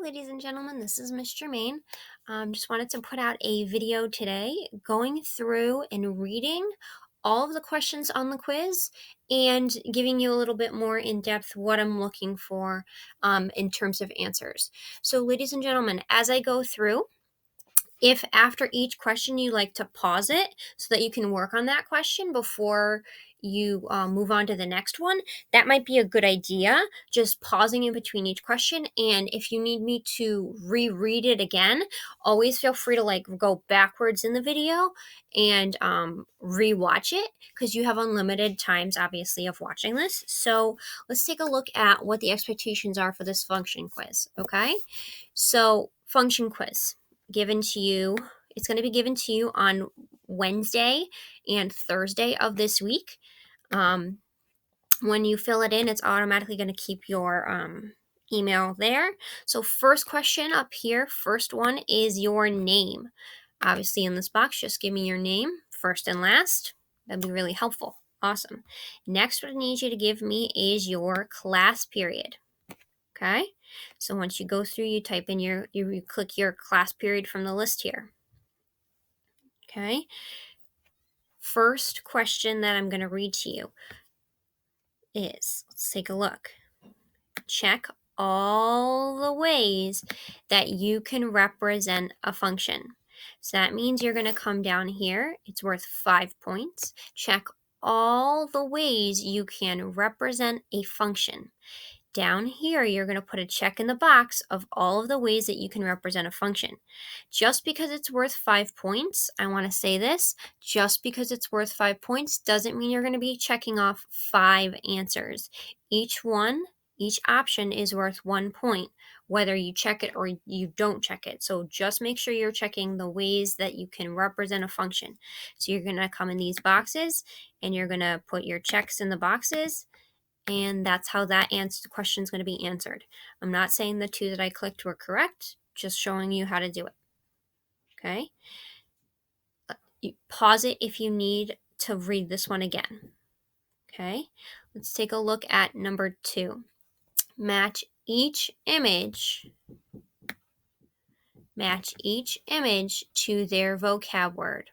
ladies and gentlemen, this is Miss Germain. Just wanted to put out a video today going through and reading all of the questions on the quiz and giving you a little bit more in depth what I'm looking for in terms of answers. So, ladies and gentlemen, as I go through, if after each question you like to pause it so that you can work on that question before you move on to the next one, that might be a good idea. Just pausing in between each question. And if you need me to reread it again, always feel free to go backwards in the video and rewatch it because you have unlimited times, obviously, of watching this. So let's take a look at what the expectations are for this function quiz. Okay, so function quiz given to you. It's going to be given to you on Wednesday and Thursday of this week. When you fill it in, it's automatically going to keep your email there. So first question up here, first one is your name. Obviously in this box, just give me your name, first and last. That'd be really helpful. Awesome. Next, what I need you to give me is your class period. Okay, so once you go through, you type in you click your class period from the list here. Okay, first question that I'm going to read to you is, let's take a look. Check all the ways that you can represent a function. So that means you're going to come down here. It's worth 5 points. Check all the ways you can represent a function. Down here, you're going to put a check in the box of all of the ways that you can represent a function. Just because it's worth 5 points, I want to say this, just because it's worth 5 points doesn't mean you're going to be checking off 5 answers. Each option is worth 1 point, whether you check it or you don't check it. So just make sure you're checking the ways that you can represent a function. So you're going to come in these boxes and you're going to put your checks in the boxes. And that's how that question is going to be answered. I'm not saying the 2 that I clicked were correct, just showing you how to do it. Okay? You pause it if you need to read this one again. Okay? Let's take a look at number 2. Match each image to their vocab word.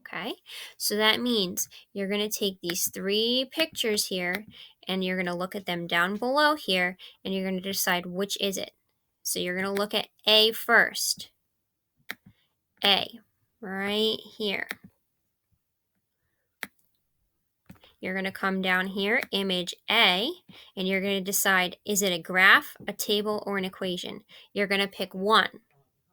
Okay, so that means you're going to take these 3 pictures here and you're going to look at them down below here and you're going to decide which is it. So you're going to look at A first. A, right here. You're going to come down here, image A, and you're going to decide, is it a graph, a table, or an equation? You're going to pick one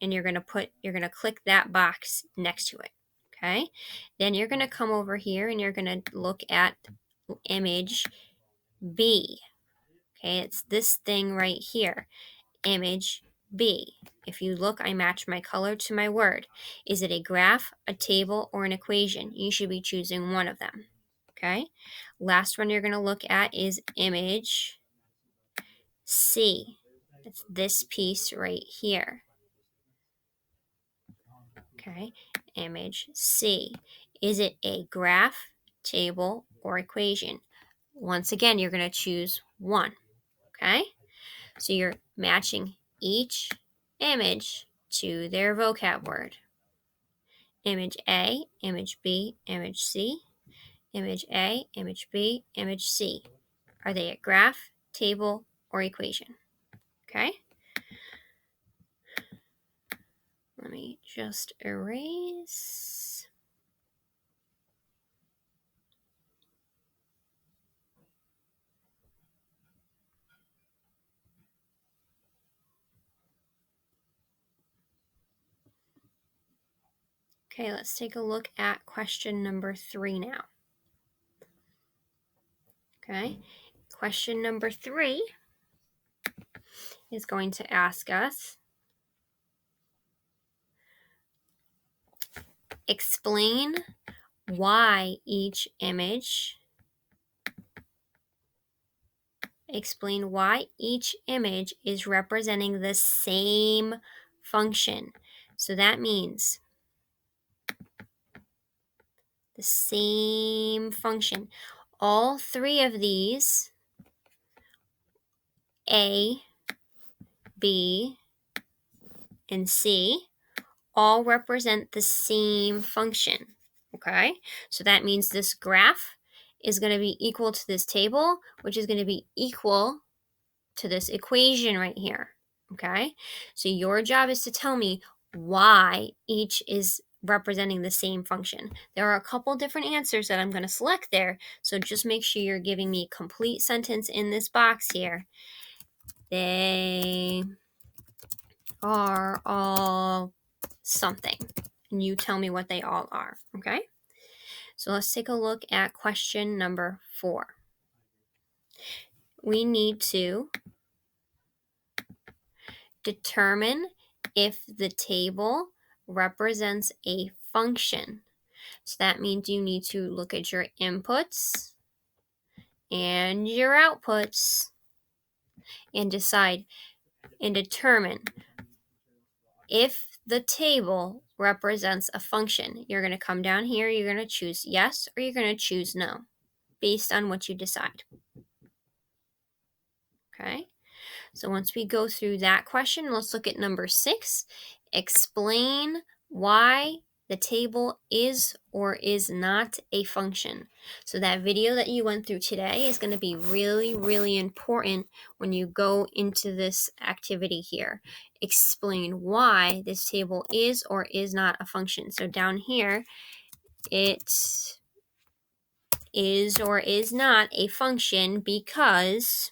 and you're going to click that box next to it. Okay, then you're going to come over here and you're going to look at image B. Okay, it's this thing right here, image B. If you look, I match my color to my word. Is it a graph, a table, or an equation? You should be choosing one of them. Okay, last one you're going to look at is image C. It's this piece right here. Okay, image C. Is it a graph, table, or equation? Once again, you're going to choose one. Okay, so you're matching each image to their vocab word. Image A, image B, image C. Image A, image B, image C. Are they a graph, table, or equation? Okay. Let me just erase. Okay, let's take a look at question number 3 now. Okay, question number 3 is going to ask us, explain why each image is representing the same function. So that means the same function. All 3 of these, A, B, and C all represent the same function, okay? So that means this graph is going to be equal to this table, which is going to be equal to this equation right here, okay? So your job is to tell me why each is representing the same function. There are a couple different answers that I'm going to select there, so just make sure you're giving me a complete sentence in this box here. They are all something, and you tell me what they all are, okay? So let's take a look at question number 4. We need to determine if the table represents a function. So that means you need to look at your inputs and your outputs and decide and determine if the table represents a function. You're going to come down here, you're going to choose yes or you're going to choose no based on what you decide. Okay? So once we go through that question, let's look at number 6. Explain why the table is or is not a function. So that video that you went through today is going to be really, really important when you go into this activity here. Explain why this table is or is not a function. So down here, it is or is not a function because,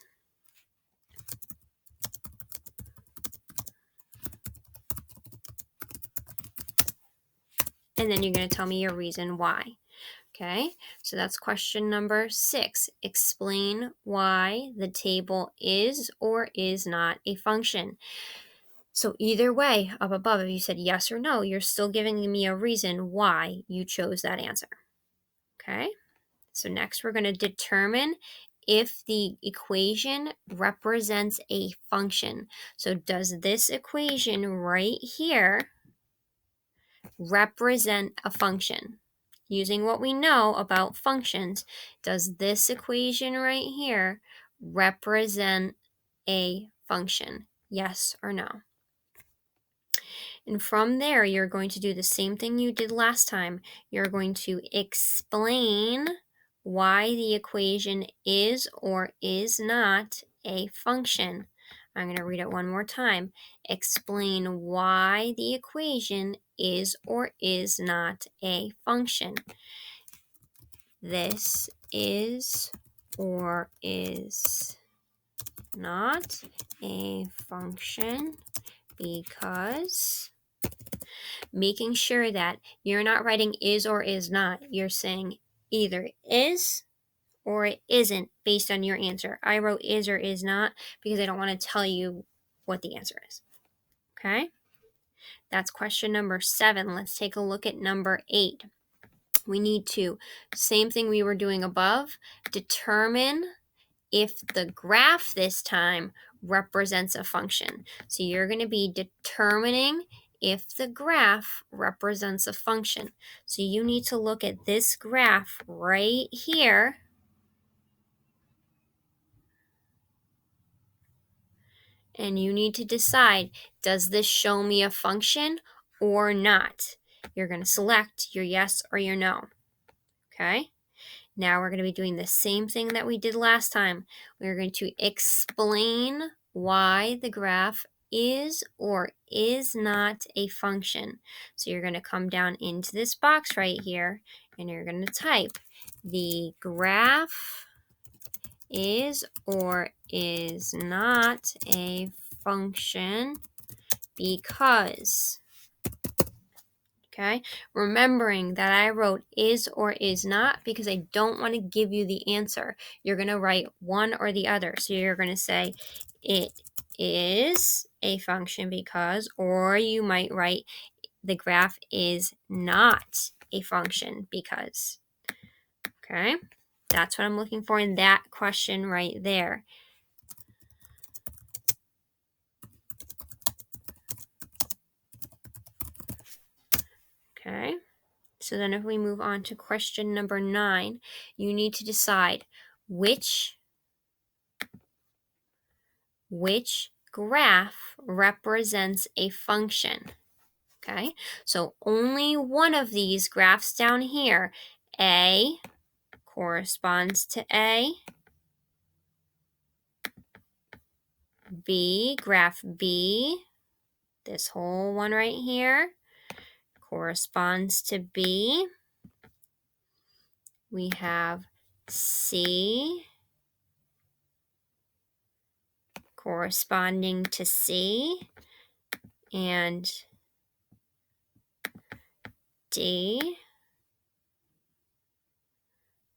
and then you're going to tell me your reason why. Okay, so that's question number 6. Explain why the table is or is not a function. So either way, up above, if you said yes or no, you're still giving me a reason why you chose that answer. Okay, so next we're going to determine if the equation represents a function. So does this equation right here represent a function? Using what we know about functions, does this equation right here represent a function? Yes or no? And from there, you're going to do the same thing you did last time. You're going to explain why the equation is or is not a function. I'm going to read it one more time. Explain why the equation is or is not a function. This is or is not a function because, making sure that you're not writing is or is not. You're saying either is or it isn't based on your answer. I wrote is or is not because I don't want to tell you what the answer is. Okay? That's question number 7. Let's take a look at number 8. We need to, same thing we were doing above, determine if the graph this time represents a function. So you're going to be determining if the graph represents a function. So you need to look at this graph right here and you need to decide, does this show me a function or not? You're going to select your yes or your no. Okay? Now we're going to be doing the same thing that we did last time. We're going to explain why the graph is or is not a function. So you're going to come down into this box right here and you're going to type the graph is or is not a function because. Okay, remembering that I wrote is or is not because I don't want to give you the answer. You're going to write one or the other. So you're going to say it is a function because, or you might write the graph is not a function because. Okay, that's what I'm looking for in that question right there. Okay. So then if we move on to question number 9, you need to decide which graph represents a function? Okay, so only one of these graphs down here, A corresponds to A, B, graph B, this whole one right here corresponds to B. We have C corresponding to C, and D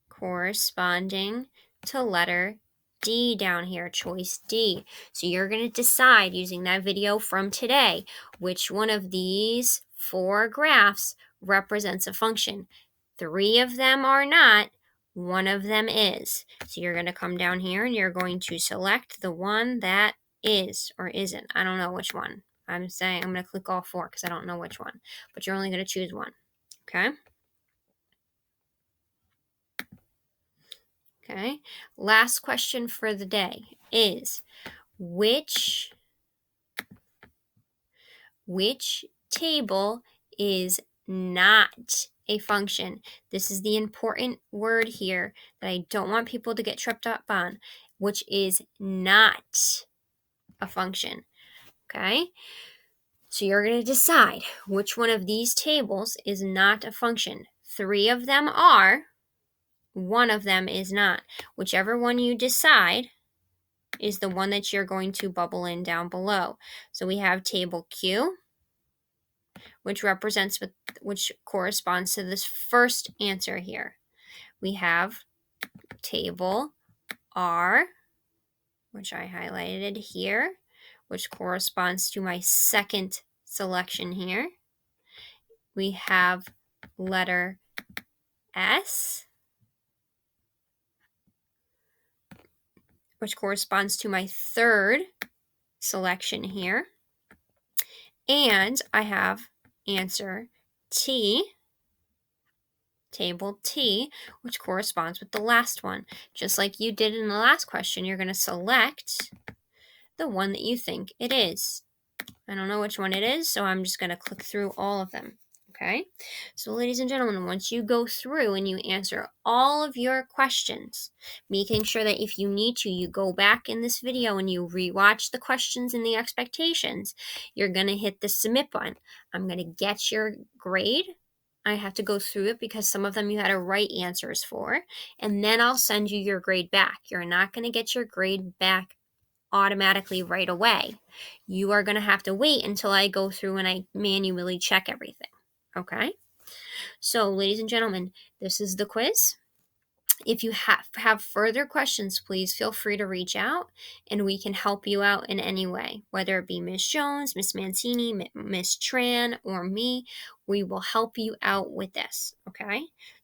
corresponding to letter D down here, choice D. So you're going to decide using that video from today which one of these 4 graphs represents a function. 3 of them are not, one of them is. So you're going to come down here and you're going to select the one that is or isn't. I don't know which one. I'm saying I'm going to click all 4 because I don't know which one. But you're only going to choose one. Okay? Okay. Last question for the day is which table is not a function? This is the important word here that I don't want people to get tripped up on, which is not a function. Okay? So you're going to decide which one of these tables is not a function. 3 of them are, one of them is not. Whichever one you decide is the one that you're going to bubble in down below. So we have table Q, which corresponds to this first answer here. We have table R, which I highlighted here, which corresponds to my second selection here. We have letter S, which corresponds to my third selection here. And I have answer T, table T, which corresponds with the last one. Just like you did in the last question, you're going to select the one that you think it is. I don't know which one it is, so I'm just going to click through all of them. Okay, so ladies and gentlemen, once you go through and you answer all of your questions, making sure that if you need to, you go back in this video and you rewatch the questions and the expectations, you're going to hit the submit button. I'm going to get your grade. I have to go through it because some of them you had to write answers for, and then I'll send you your grade back. You're not going to get your grade back automatically right away. You are going to have to wait until I go through and I manually check everything. Okay? So, ladies and gentlemen, this is the quiz. If you have further questions, please feel free to reach out and we can help you out in any way, whether it be Miss Jones, Miss Mancini, Miss Tran, or me. We will help you out with this. Okay?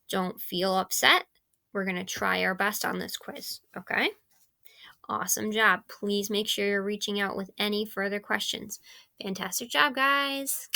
Don't feel upset. We're going to try our best on this quiz. Okay? Awesome job. Please make sure you're reaching out with any further questions. Fantastic job, guys.